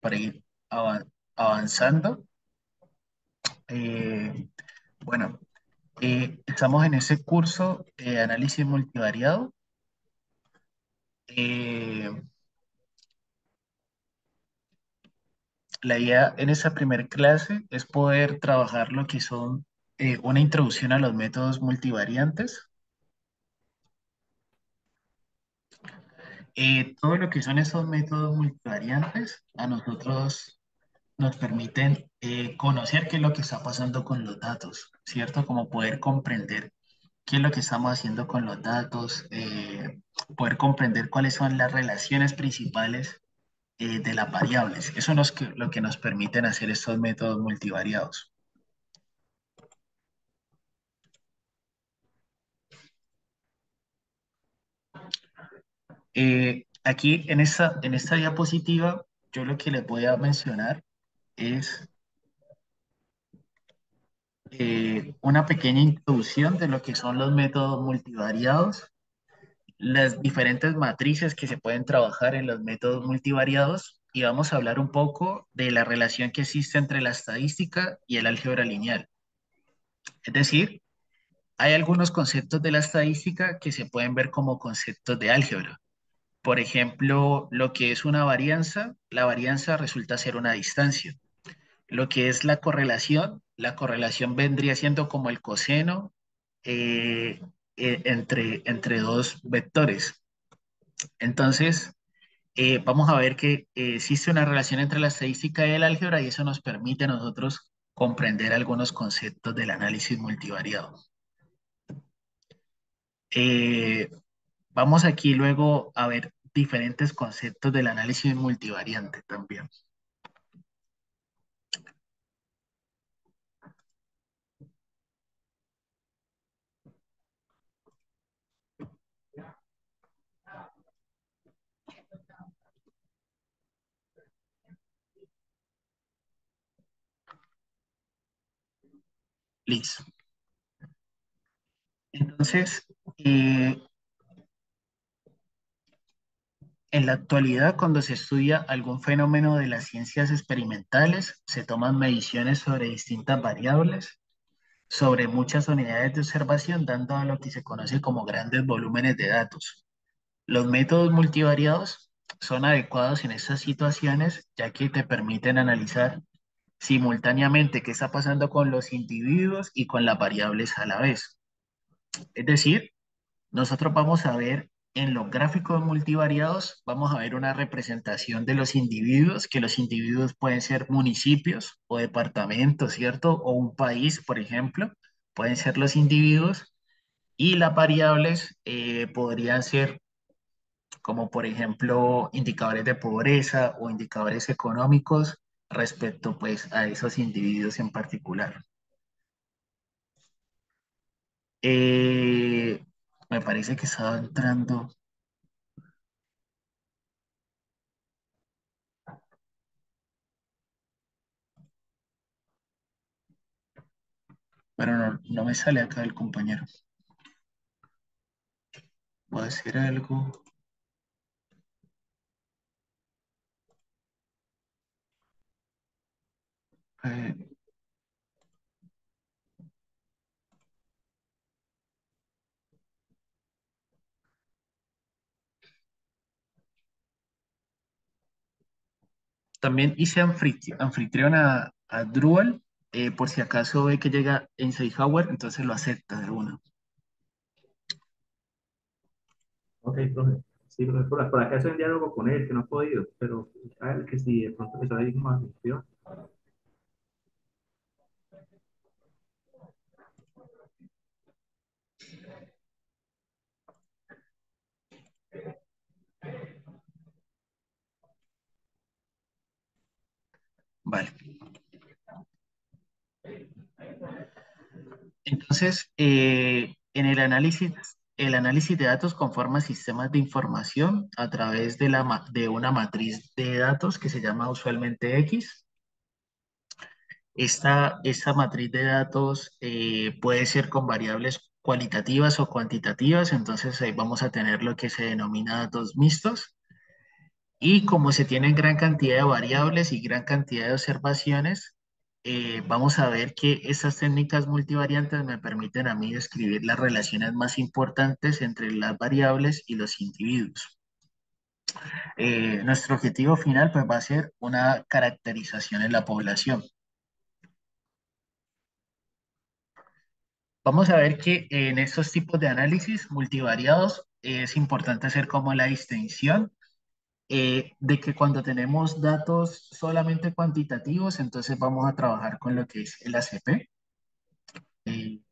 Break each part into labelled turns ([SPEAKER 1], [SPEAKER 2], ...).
[SPEAKER 1] para ir avanzando. Eh, bueno, estamos en ese curso de análisis multivariado. Eh, la idea en esa primer clase es poder trabajar lo que son una introducción a los métodos multivariantes. Todo lo que son esos métodos multivariantes a nosotros nos permiten conocer qué es lo que está pasando con los datos, ¿cierto? Como poder comprender qué es lo que estamos haciendo con los datos, poder comprender cuáles son las relaciones principales de las variables. Eso es lo que nos permiten hacer estos métodos multivariados. Aquí en esta diapositiva, yo lo que les voy a mencionar es una pequeña introducción de lo que son los métodos multivariados, las diferentes matrices que se pueden trabajar en los métodos multivariados y vamos a hablar un poco de la relación que existe entre la estadística y el álgebra lineal. Es decir, hay algunos conceptos de la estadística que se pueden ver como conceptos de álgebra. Por ejemplo, lo que es una varianza, la varianza resulta ser una distancia. Lo que es la correlación vendría siendo como el coseno entre dos vectores. Entonces, vamos a ver que existe una relación entre la estadística y el álgebra y eso nos permite a nosotros comprender algunos conceptos del análisis multivariado. Eh, Vamos aquí luego a ver diferentes conceptos del análisis multivariante también. Listo. Entonces, eh, en la actualidad, cuando se estudia algún fenómeno de las ciencias experimentales, se toman mediciones sobre distintas variables, sobre muchas unidades de observación, dando a lo que se conoce como grandes volúmenes de datos. Los métodos multivariados son adecuados en estas situaciones, ya que te permiten analizar simultáneamente qué está pasando con los individuos y con las variables a la vez. Es decir, nosotros vamos a ver en los gráficos multivariados, vamos a ver una representación de los individuos, que los individuos pueden ser municipios o departamentos, ¿cierto? O un país, por ejemplo, pueden ser los individuos, y las variables podrían ser como, por ejemplo, indicadores de pobreza o indicadores económicos respecto, pues, a esos individuos en particular. Eh, Me parece que estaba entrando, pero no me sale acá el compañero. Voy a hacer algo. eh, También hice anfitrión a Drupal, por si acaso ve que llega en Eisenhower, entonces lo acepta de una.
[SPEAKER 2] Ok, profe. Sí, profe, por acá estoy en diálogo con él, que no ha podido, pero a ver que si de pronto que está ahí más atención.
[SPEAKER 1] Vale. Entonces, en el análisis de datos conforma sistemas de información a través de, de una matriz de datos que se llama usualmente X. Esta matriz de datos puede ser con variables cualitativas o cuantitativas, entonces ahí vamos a tener lo que se denomina datos mixtos. Y como se tienen gran cantidad de variables y gran cantidad de observaciones, vamos a ver que estas técnicas multivariantes me permiten a mí describir las relaciones más importantes entre las variables y los individuos. Nuestro objetivo final pues, va a ser una caracterización en la población. Vamos a ver que en estos tipos de análisis multivariados es importante hacer como la distinción de que cuando tenemos datos solamente cuantitativos, entonces vamos a trabajar con lo que es el ACP. Eh,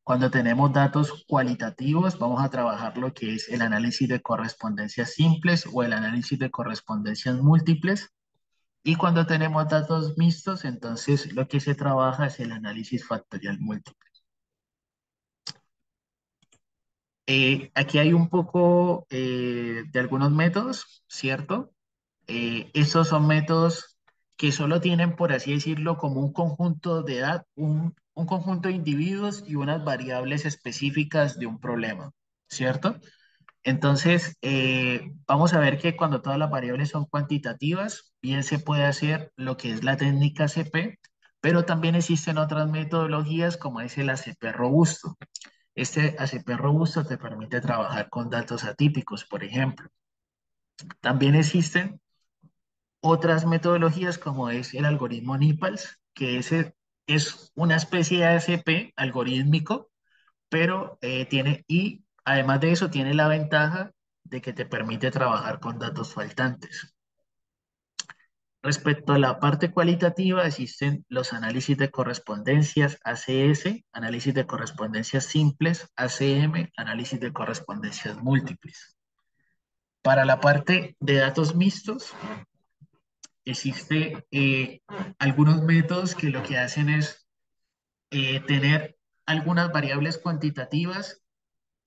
[SPEAKER 1] Cuando tenemos datos cualitativos, vamos a trabajar lo que es el análisis de correspondencias simples o el análisis de correspondencias múltiples. Y cuando tenemos datos mixtos, entonces lo que se trabaja es el análisis factorial múltiple. Aquí hay un poco de algunos métodos, ¿cierto? Estos son métodos que solo tienen, por así decirlo, como un conjunto de edad, un conjunto de individuos y unas variables específicas de un problema, ¿cierto? Entonces, vamos a ver que cuando todas las variables son cuantitativas, bien se puede hacer lo que es la técnica CP, pero también existen otras metodologías como es el ACP robusto. Este ACP robusto te permite trabajar con datos atípicos, por ejemplo. También existen otras metodologías como es el algoritmo NIPALS, que ese es una especie de ACP algorítmico, pero y además de eso tiene la ventaja de que te permite trabajar con datos faltantes. Respecto a la parte cualitativa, existen los análisis de correspondencias ACS, análisis de correspondencias simples, ACM, análisis de correspondencias múltiples. Para la parte de datos mixtos, existe algunos métodos que lo que hacen es tener algunas variables cuantitativas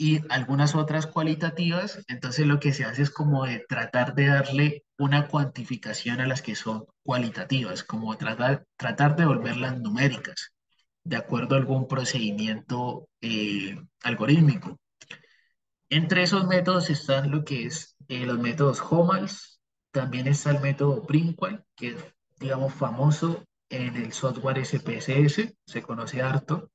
[SPEAKER 1] y algunas otras cualitativas. Entonces lo que se hace es como de tratar de darle una cuantificación a las que son cualitativas, como tratar de volverlas numéricas, de acuerdo a algún procedimiento algorítmico. Entre esos métodos están lo que es los métodos HOMALS, también está el método Brinqual, que es, digamos, famoso en el software SPSS, se conoce harto,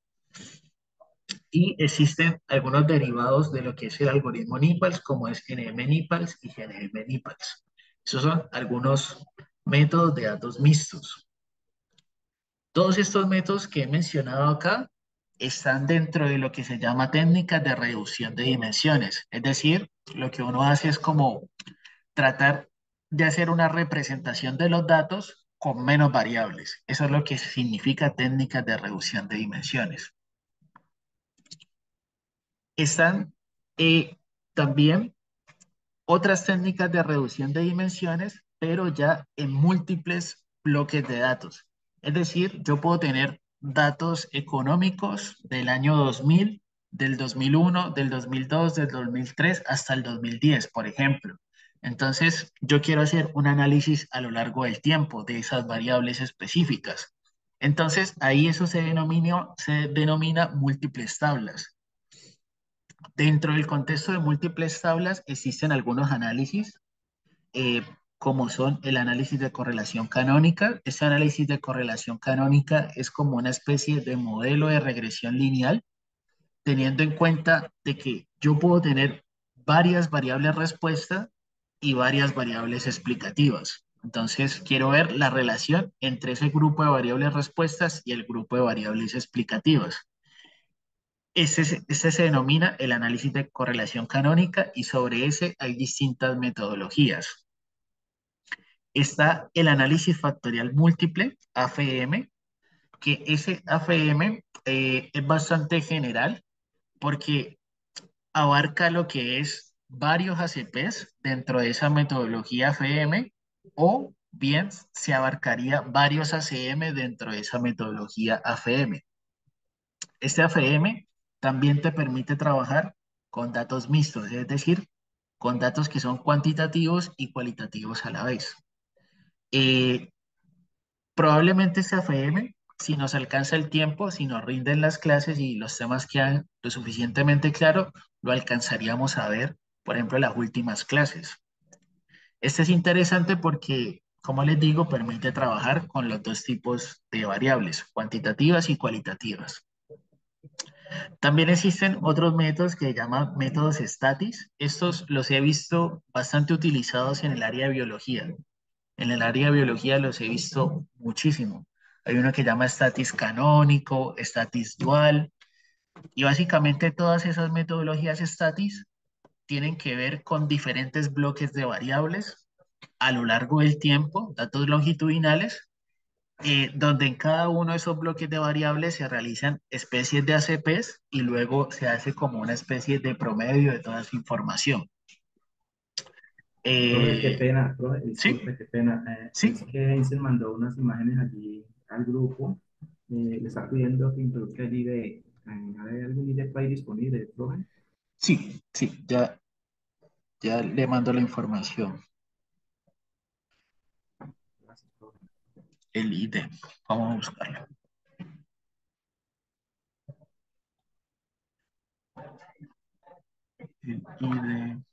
[SPEAKER 1] y existen algunos derivados de lo que es el algoritmo NIPALS, como es NM NIPALS y GNM NIPALS. Esos son algunos métodos de datos mixtos. Todos estos métodos que he mencionado acá están dentro de lo que se llama técnicas de reducción de dimensiones. Es decir, lo que uno hace es como tratar de hacer una representación de los datos con menos variables. Eso es lo que significa técnicas de reducción de dimensiones. Están también otras técnicas de reducción de dimensiones, pero ya en múltiples bloques de datos. Es decir, yo puedo tener datos económicos del año 2000, del 2001, del 2002, del 2003 hasta el 2010, por ejemplo. Entonces, yo quiero hacer un análisis a lo largo del tiempo de esas variables específicas. Entonces, ahí eso se denomina múltiples tablas. Dentro del contexto de múltiples tablas existen algunos análisis, eh, como son el análisis de correlación canónica. Este análisis de correlación canónica es como una especie de modelo de regresión lineal, teniendo en cuenta de que yo puedo tener varias variables respuesta y varias variables explicativas. Entonces, quiero ver la relación entre ese grupo de variables respuestas y el grupo de variables explicativas. Este se denomina el análisis de correlación canónica y sobre ese hay distintas metodologías. Está el análisis factorial múltiple, AFM, que ese AFM es bastante general porque abarca lo que es varios ACPs dentro de esa metodología AFM o bien se abarcaría varios ACM dentro de esa metodología AFM. Este AFM también te permite trabajar con datos mixtos, es decir, con datos que son cuantitativos y cualitativos a la vez. Eh, Probablemente este AFM, si nos alcanza el tiempo, si nos rinden las clases y los temas quedan lo suficientemente claro, lo alcanzaríamos a ver, por ejemplo, en las últimas clases. Este es interesante porque, como les digo, permite trabajar con los dos tipos de variables, cuantitativas y cualitativas. También existen otros métodos que se llaman métodos statis. Estos los he visto bastante utilizados en el área de biología. En el área de biología los he visto muchísimo. Hay uno que llama statis canónico, statis dual, y básicamente todas esas metodologías statis tienen que ver con diferentes bloques de variables a lo largo del tiempo, datos longitudinales, donde en cada uno de esos bloques de variables se realizan especies de ACPs y luego se hace como una especie de promedio de toda esa información.
[SPEAKER 2] Profe, qué
[SPEAKER 1] Eh,
[SPEAKER 2] pena, profe,
[SPEAKER 1] sí,
[SPEAKER 2] disculpe, qué pena.
[SPEAKER 1] sí,
[SPEAKER 2] Es que Einstein mandó unas imágenes allí al grupo. Le está pidiendo que introduzca el ID. ¿Hay algún ID por ahí disponible, profe?
[SPEAKER 1] sí, ya le mando la información,
[SPEAKER 2] Gracias, profe.
[SPEAKER 1] el ID. Vamos a buscarlo. El ID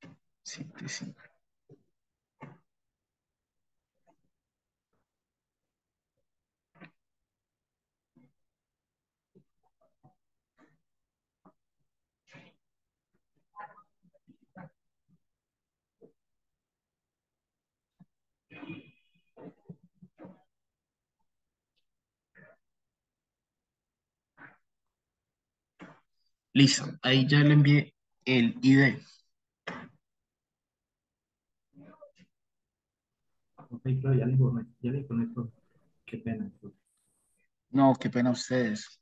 [SPEAKER 1] 772-55-79-87-75. Listo, ahí ya le envié el ID.
[SPEAKER 2] Ok, profe, ya le informé, profe. Qué pena, profe.
[SPEAKER 1] No, qué pena ustedes.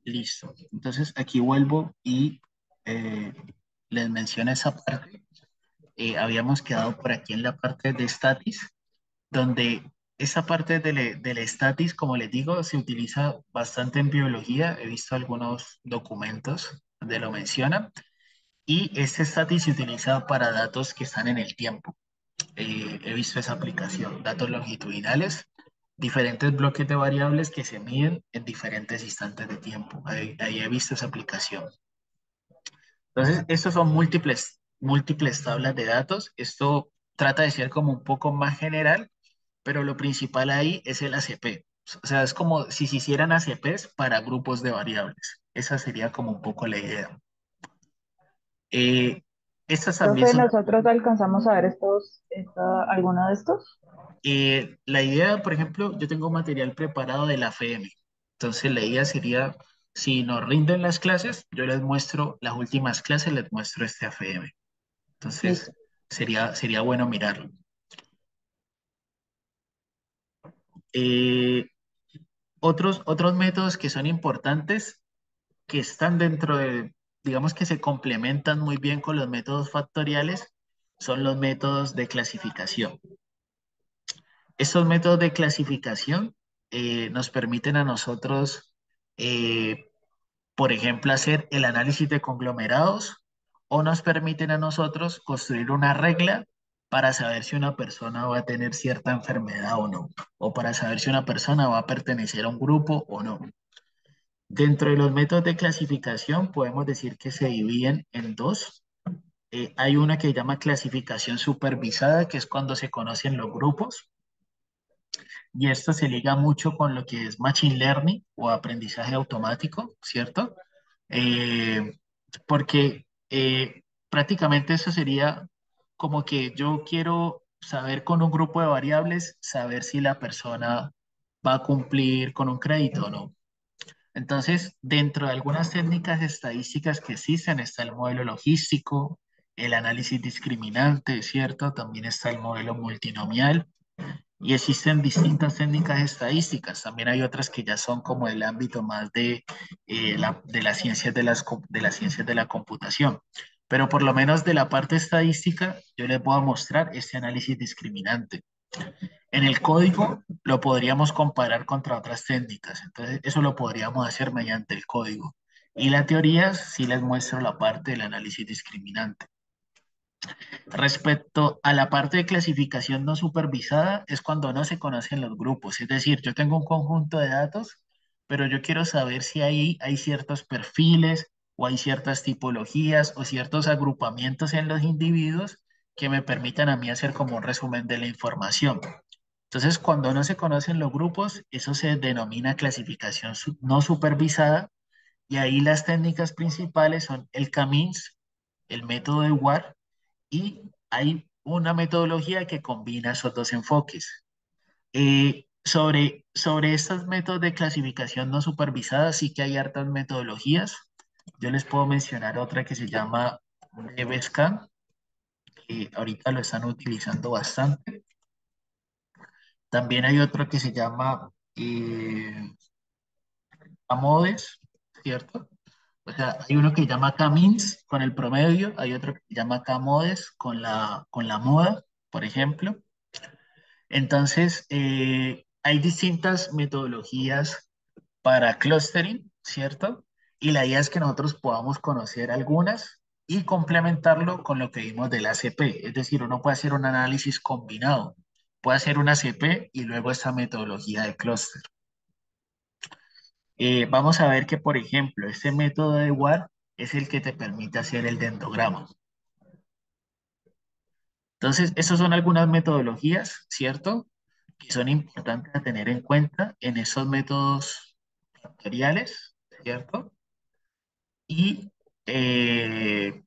[SPEAKER 1] Listo. Entonces aquí vuelvo y eh, les menciono esa parte. Habíamos quedado por aquí en la parte de statis, donde esa parte del statis, como les digo, se utiliza bastante en biología. He visto algunos documentos donde lo mencionan. Y este statis se utiliza para datos que están en el tiempo. He visto esa aplicación, datos longitudinales, diferentes bloques de variables que se miden en diferentes instantes de tiempo. Ahí he visto esa aplicación. Entonces, estos son múltiples tablas de datos. Esto trata de ser como un poco más general, pero lo principal ahí es el ACP. O sea, es como si se hicieran ACPs para grupos de variables. Esa sería como un poco la idea. Eh, estas también
[SPEAKER 3] Profe,
[SPEAKER 1] son.
[SPEAKER 3] nosotros alcanzamos a ver alguno de estos.
[SPEAKER 1] La idea, por ejemplo, yo tengo material preparado de la FM. Entonces, la idea sería, si nos rinden las clases, yo les muestro las últimas clases, les muestro este AFM. Entonces,
[SPEAKER 3] Listo.
[SPEAKER 1] sería bueno mirarlo. Eh, otros métodos que son importantes, que están dentro de, digamos que se complementan muy bien con los métodos factoriales, son los métodos de clasificación. Estos métodos de clasificación nos permiten a nosotros, eh, por ejemplo, hacer el análisis de conglomerados o nos permiten a nosotros construir una regla para saber si una persona va a tener cierta enfermedad o no, o para saber si una persona va a pertenecer a un grupo o no. Dentro de los métodos de clasificación podemos decir que se dividen en dos. Hay una que se llama clasificación supervisada, que es cuando se conocen los grupos. Y esto se liga mucho con lo que es Machine Learning o aprendizaje automático, ¿cierto? Eh, porque prácticamente eso sería como que yo quiero saber con un grupo de variables, saber si la persona va a cumplir con un crédito o no. Entonces, dentro de algunas técnicas estadísticas que existen, está el modelo logístico, el análisis discriminante, ¿cierto? También está el modelo multinomial Y existen distintas técnicas estadísticas. También hay otras que ya son como el ámbito más de las ciencias de las ciencias de la computación. Pero por lo menos de la parte estadística, yo les voy a mostrar este análisis discriminante. En el código lo podríamos comparar contra otras técnicas. Entonces, eso lo podríamos hacer mediante el código. Y la teoría sí les muestro la parte del análisis discriminante. Respecto a la parte de clasificación no supervisada, es cuando no se conocen los grupos. Es decir, yo tengo un conjunto de datos, pero yo quiero saber si ahí hay ciertos perfiles o hay ciertas tipologías o ciertos agrupamientos en los individuos que me permitan a mí hacer como un resumen de la información. Entonces, cuando no se conocen los grupos, eso se denomina clasificación no supervisada y ahí las técnicas principales son el CAMINS, el método de WAR y hay una metodología que combina esos dos enfoques. Sobre estos métodos de clasificación no supervisada, sí que hay hartas metodologías. Yo les puedo mencionar otra que se llama DBSCAN, que ahorita lo están utilizando bastante. También hay otro que se llama AMODES, ¿cierto? O sea, hay uno que se llama CAMINS con el promedio, hay otro que se llama CAMODES con la moda, por ejemplo. Entonces, hay distintas metodologías para clustering, ¿cierto? Y la idea es que nosotros podamos conocer algunas y complementarlo con lo que vimos del ACP. Es decir, uno puede hacer un análisis combinado, puede hacer un ACP y luego esta metodología de clúster. Vamos a ver que, por ejemplo, este método de WAR es el que te permite hacer el dendrograma. Entonces, esas son algunas metodologías, ¿cierto? Que son importantes a tener en cuenta en esos métodos factoriales, ¿cierto? Y eh,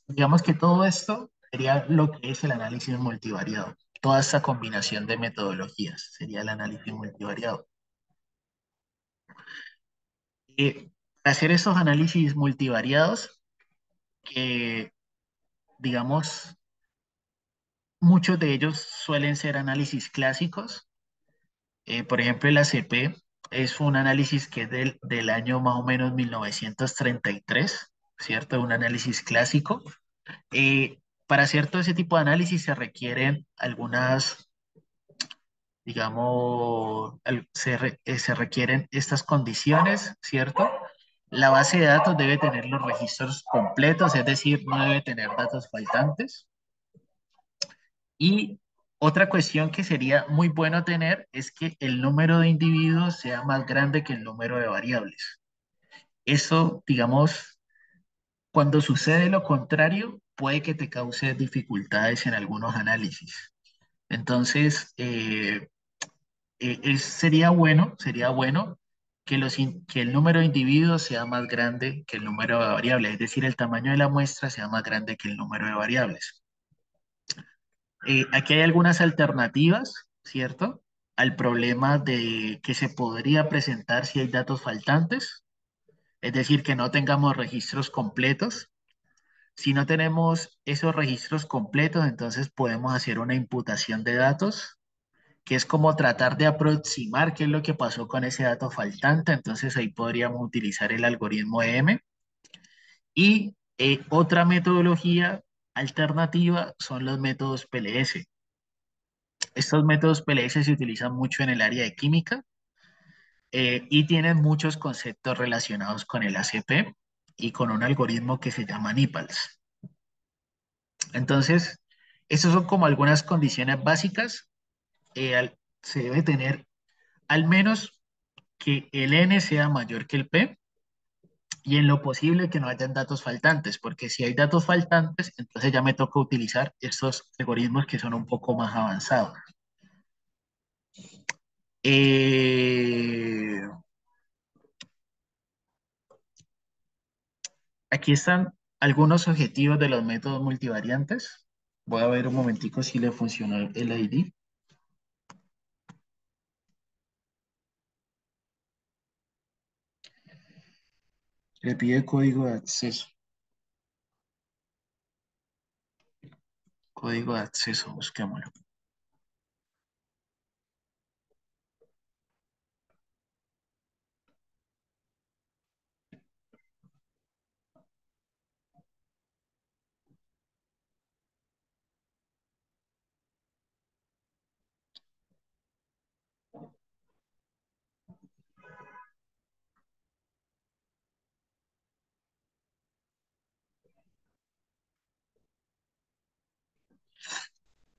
[SPEAKER 1] digamos que todo esto sería lo que es el análisis multivariado. Toda esta combinación de metodologías sería el análisis multivariado. Para hacer esos análisis multivariados, que digamos, muchos de ellos suelen ser análisis clásicos. Por ejemplo, el ACP es un análisis que es del año más o menos 1933, ¿cierto? Un análisis clásico. Para hacer todo ese tipo de análisis se requieren algunas, digamos, se requieren estas condiciones, ¿cierto? La base de datos debe tener los registros completos, es decir, no debe tener datos faltantes. Y otra cuestión que sería muy bueno tener es que el número de individuos sea más grande que el número de variables. Eso, digamos, cuando sucede lo contrario, puede que te cause dificultades en algunos análisis. Entonces, sería bueno que, que el número de individuos sea más grande que el número de variables, es decir, el tamaño de la muestra sea más grande que el número de variables. Aquí hay algunas alternativas, ¿cierto? Al problema de que se podría presentar si hay datos faltantes, es decir, que no tengamos registros completos. Si no tenemos esos registros completos, entonces podemos hacer una imputación de datos, que es como tratar de aproximar qué es lo que pasó con ese dato faltante. Entonces ahí podríamos utilizar el algoritmo M. Y otra metodología alternativa son los métodos PLS. Estos métodos PLS se utilizan mucho en el área de química y tienen muchos conceptos relacionados con el ACP y con un algoritmo que se llama NIPALS. Entonces, estas son como algunas condiciones básicas. Se debe tener al menos que el N sea mayor que el P y en lo posible que no hayan datos faltantes, porque si hay datos faltantes, entonces ya me toca utilizar estos algoritmos que son un poco más avanzados. Eh, Aquí están algunos objetivos de los métodos multivariantes. Voy a ver un momentico si le funcionó el ID. Le pide código de acceso. Código de acceso, busquémoslo.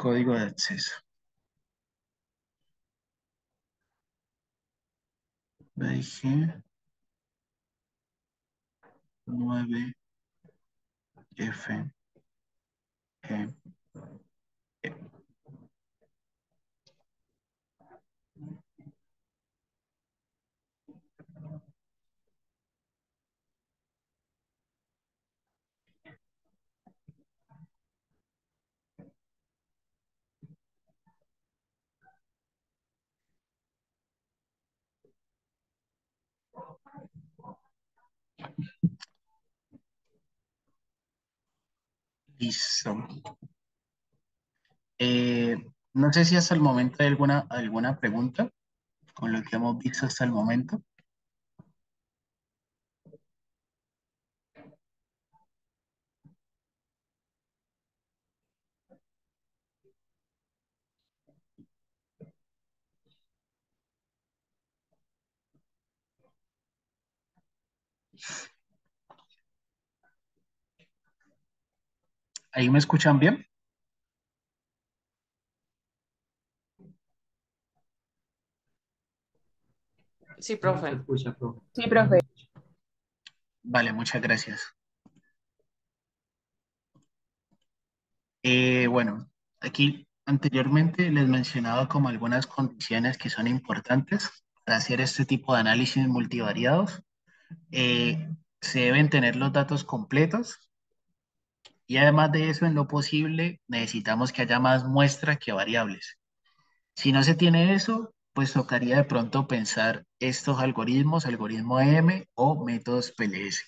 [SPEAKER 1] Código de acceso. BG 9FG. Listo. Eh, no sé si hasta el momento hay alguna pregunta con lo que hemos visto hasta el momento. ¿Ahí me escuchan bien?
[SPEAKER 4] Sí,
[SPEAKER 2] No se
[SPEAKER 4] profe.
[SPEAKER 2] escucha, profe.
[SPEAKER 3] Sí, profe.
[SPEAKER 1] Vale, muchas gracias. Bueno, aquí anteriormente les mencionaba como algunas condiciones que son importantes para hacer este tipo de análisis multivariados. Eh, Se deben tener los datos completos y además de eso, en lo posible, necesitamos que haya más muestra que variables. Si no se tiene eso, pues tocaría de pronto pensar estos algoritmos, algoritmo M o métodos PLS.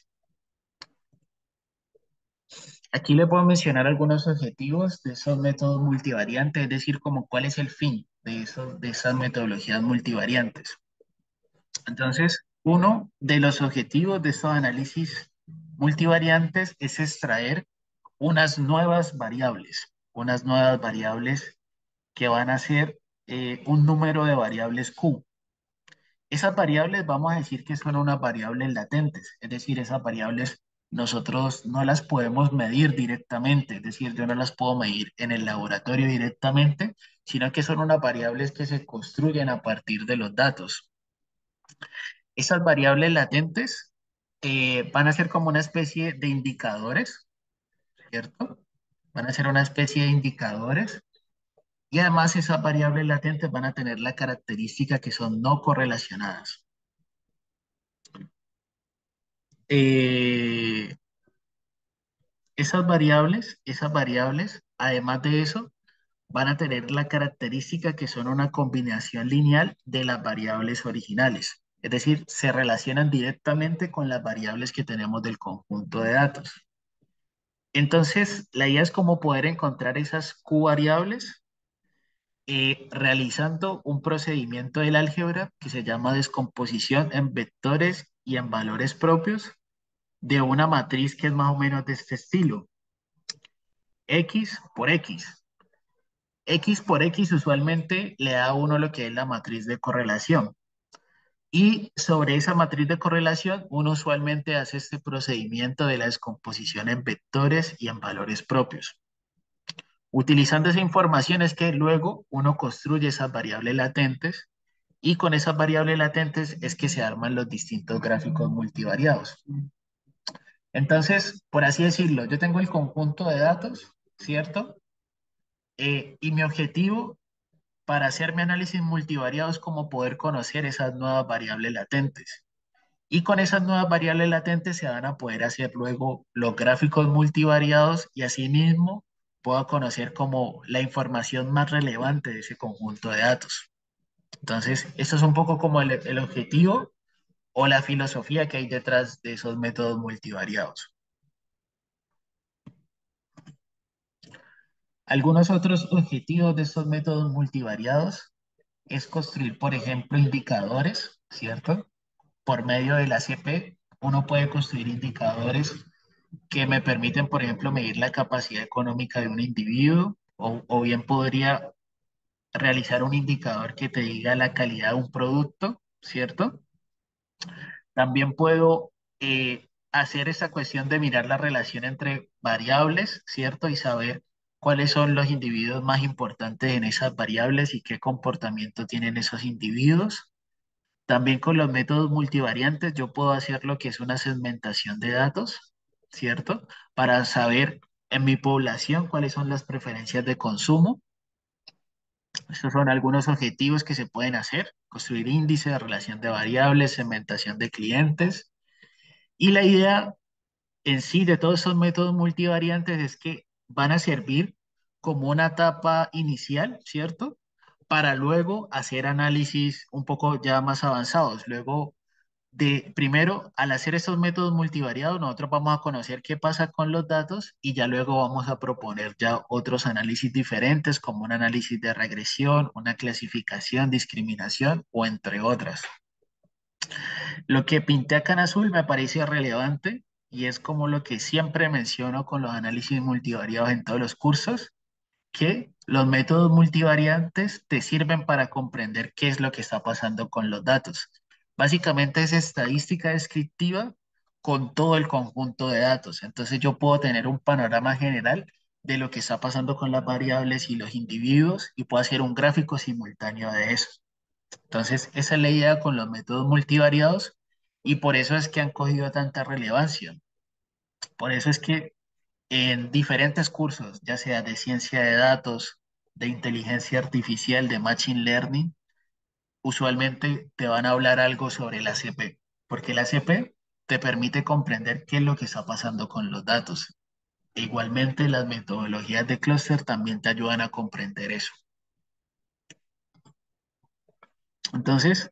[SPEAKER 1] Aquí le puedo mencionar algunos objetivos de esos métodos multivariantes, es decir, como cuál es el fin de esas metodologías multivariantes. Entonces, uno de los objetivos de estos análisis multivariantes es extraer unas nuevas variables que van a ser un número de variables Q. Esas variables vamos a decir que son unas variables latentes, es decir, esas variables nosotros no las podemos medir directamente, es decir, yo no las puedo medir en el laboratorio directamente, sino que son unas variables que se construyen a partir de los datos. Esas variables latentes van a ser como una especie de indicadores, ¿cierto? Van a ser una especie de indicadores y además esas variables latentes van a tener la característica que son no correlacionadas. Eh, esas variables, además de eso, van a tener la característica que son una combinación lineal de las variables originales. Es decir, se relacionan directamente con las variables que tenemos del conjunto de datos. Entonces, la idea es cómo poder encontrar esas Q variables realizando un procedimiento del álgebra que se llama descomposición en vectores y en valores propios de una matriz que es más o menos de este estilo. X por X. X por X usualmente le da a uno lo que es la matriz de correlación. Y sobre esa matriz de correlación, uno usualmente hace este procedimiento de la descomposición en vectores y en valores propios. Utilizando esa información es que luego uno construye esas variables latentes y con esas variables latentes es que se arman los distintos gráficos multivariados. Entonces, por así decirlo, yo tengo el conjunto de datos, ¿cierto? Y mi objetivo para hacer mi análisis multivariado es como poder conocer esas nuevas variables latentes. Y con esas nuevas variables latentes se van a poder hacer luego los gráficos multivariados y asimismo puedo conocer como la información más relevante de ese conjunto de datos. Entonces, eso es un poco como el objetivo o la filosofía que hay detrás de esos métodos multivariados. Algunos otros objetivos de estos métodos multivariados es construir, por ejemplo, indicadores, ¿cierto? Por medio del ACP, uno puede construir indicadores que me permiten, por ejemplo, medir la capacidad económica de un individuo o bien podría realizar un indicador que te diga la calidad de un producto, ¿cierto? También puedo hacer esa cuestión de mirar la relación entre variables, ¿cierto? Y saber cuáles son los individuos más importantes en esas variables y qué comportamiento tienen esos individuos. También con los métodos multivariantes yo puedo hacer lo que es una segmentación de datos, ¿cierto? Para saber en mi población cuáles son las preferencias de consumo. Estos son algunos objetivos que se pueden hacer: construir índices, relación de variables, segmentación de clientes. Y la idea en sí de todos esos métodos multivariantes es que van a servir como una etapa inicial, ¿cierto? Para luego hacer análisis un poco ya más avanzados. Luego primero, al hacer estos métodos multivariados, nosotros vamos a conocer qué pasa con los datos y ya luego vamos a proponer ya otros análisis diferentes, como un análisis de regresión, una clasificación, discriminación o entre otras. Lo que pinté acá en azul me parece relevante y es como lo que siempre menciono con los análisis multivariados en todos los cursos, que los métodos multivariantes te sirven para comprender qué es lo que está pasando con los datos. Básicamente es estadística descriptiva con todo el conjunto de datos. Entonces yo puedo tener un panorama general de lo que está pasando con las variables y los individuos y puedo hacer un gráfico simultáneo de eso. Entonces esa es la idea con los métodos multivariados y por eso es que han cogido tanta relevancia. Por eso es que en diferentes cursos, ya sea de ciencia de datos, de inteligencia artificial, de machine learning, usualmente te van a hablar algo sobre la CP, porque la CP te permite comprender qué es lo que está pasando con los datos. E igualmente, las metodologías de clúster también te ayudan a comprender eso. Entonces,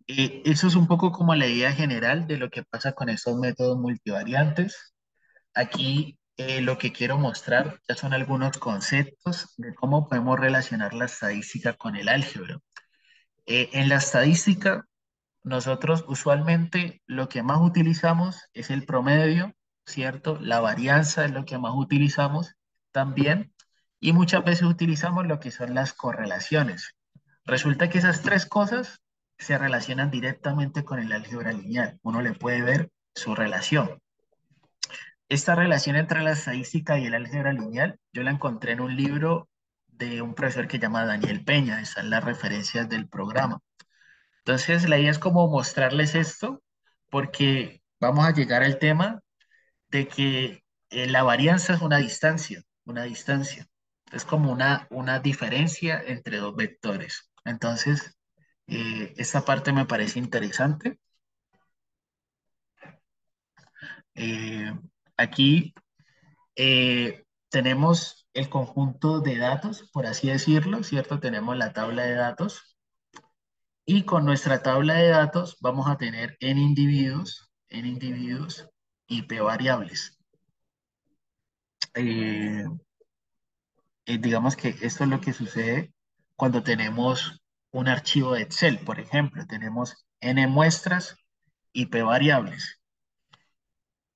[SPEAKER 1] eso es un poco como la idea general de lo que pasa con estos métodos multivariantes. Aquí lo que quiero mostrar ya son algunos conceptos de cómo podemos relacionar la estadística con el álgebra. En la estadística, nosotros usualmente lo que más utilizamos es el promedio, ¿cierto? La varianza es lo que más utilizamos también. Y muchas veces utilizamos lo que son las correlaciones. Resulta que esas tres cosas se relacionan directamente con el álgebra lineal. Uno le puede ver su relación. Esta relación entre la estadística y el álgebra lineal, yo la encontré en un libro de un profesor que se llama Daniel Peña, están las referencias del programa. Entonces, la idea es como mostrarles esto, porque vamos a llegar al tema de que la varianza es una distancia, una distancia. Es como una diferencia entre dos vectores. Entonces, esta parte me parece interesante. Eh, aquí tenemos el conjunto de datos, por así decirlo, ¿cierto? Tenemos la tabla de datos y con nuestra tabla de datos vamos a tener en individuos y p variables. Eh, digamos que esto es lo que sucede cuando tenemos un archivo de Excel, por ejemplo, tenemos n muestras y p variables.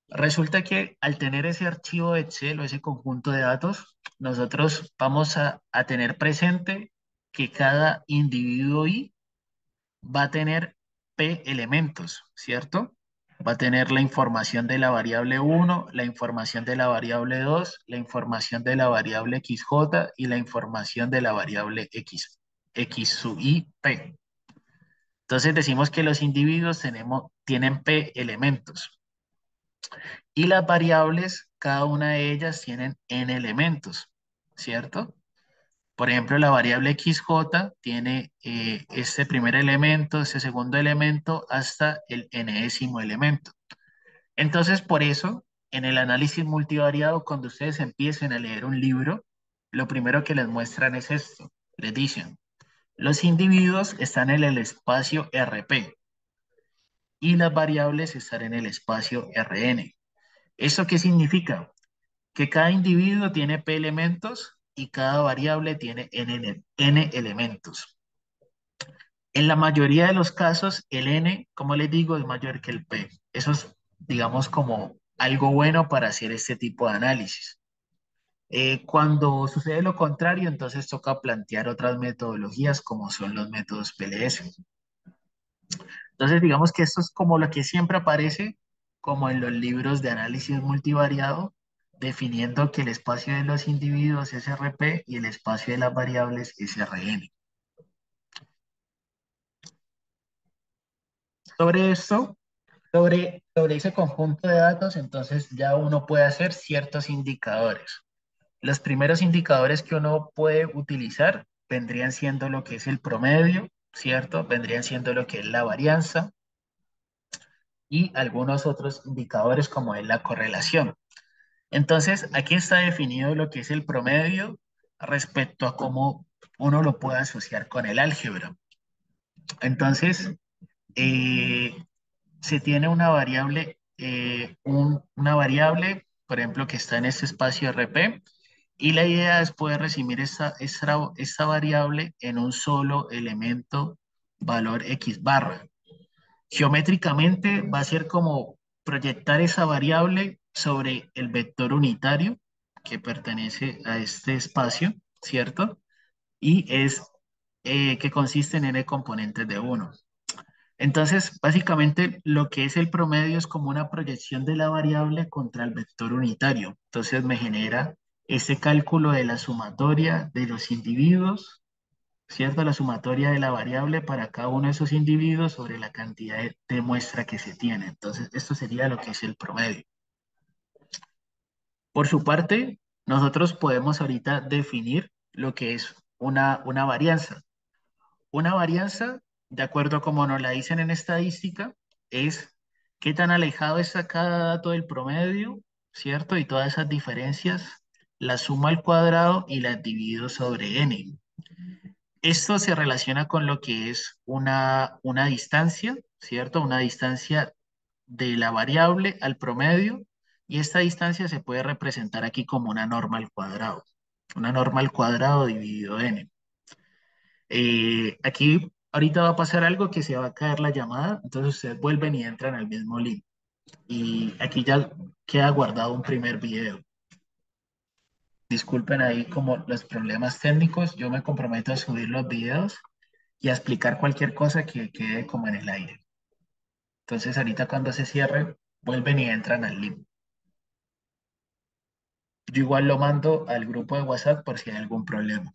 [SPEAKER 1] Resulta que al tener ese archivo de Excel o ese conjunto de datos, nosotros vamos a tener presente que cada individuo I va a tener P elementos, ¿cierto? Va a tener la información de la variable 1, la información de la variable 2, la información de la variable XJ y la información de la variable X sub I, P. Entonces decimos que los individuos tienen P elementos. Y las variables, cada una de ellas tienen n elementos, ¿cierto? Por ejemplo, la variable XJ tiene este primer elemento, este segundo elemento, hasta el enésimo elemento. Entonces, por eso, en el análisis multivariado, cuando ustedes empiecen a leer un libro, lo primero que les muestran es esto. Les dicen, los individuos están en el espacio RP y las variables están en el espacio RN. ¿Eso qué significa? Que cada individuo tiene P elementos y cada variable tiene N elementos. En la mayoría de los casos, el N, como les digo, es mayor que el P. Eso es, digamos, como algo bueno para hacer este tipo de análisis. Cuando sucede lo contrario, entonces toca plantear otras metodologías como son los métodos PLS. Entonces, digamos que esto es como lo que siempre aparece como en los libros de análisis multivariado, definiendo que el espacio de los individuos es Rp y el espacio de las variables es Rn. Sobre esto, sobre ese conjunto de datos, entonces ya uno puede hacer ciertos indicadores. Los primeros indicadores que uno puede utilizar vendrían siendo lo que es el promedio, ¿cierto? Vendrían siendo lo que es la varianza y algunos otros indicadores como es la correlación. Entonces, aquí está definido lo que es el promedio respecto a cómo uno lo puede asociar con el álgebra. Entonces, eh, se tiene una variable, una variable, por ejemplo, que está en este espacio RP, y la idea es poder recibir esta variable en un solo elemento valor X barra. Geométricamente va a ser como proyectar esa variable sobre el vector unitario que pertenece a este espacio, ¿cierto? Y es que consiste en n componentes de uno. Entonces, básicamente lo que es el promedio es como una proyección de la variable contra el vector unitario. Entonces me genera ese cálculo de la sumatoria de los individuos, ¿cierto? La sumatoria de la variable para cada uno de esos individuos sobre la cantidad de muestra que se tiene. Entonces, esto sería lo que es el promedio. Por su parte, nosotros podemos ahorita definir lo que es una varianza. Una varianza, de acuerdo a como nos la dicen en estadística, es qué tan alejado está cada dato del promedio, ¿cierto? Y todas esas diferencias las sumo al cuadrado y las divido sobre n. Esto se relaciona con lo que es una distancia, ¿cierto? Una distancia de la variable al promedio, y esta distancia se puede representar aquí como una norma al cuadrado. Una norma al cuadrado dividido n. Aquí ahorita va a pasar algo que se va a caer la llamada, entonces ustedes vuelven y entran al mismo link. Y aquí ya queda guardado un primer video. Disculpen ahí como los problemas técnicos, yo me comprometo a subir los videos y a explicar cualquier cosa que quede como en el aire. Entonces ahorita cuando se cierre, vuelven y entran al link. Yo igual lo mando al grupo de WhatsApp por si hay algún problema.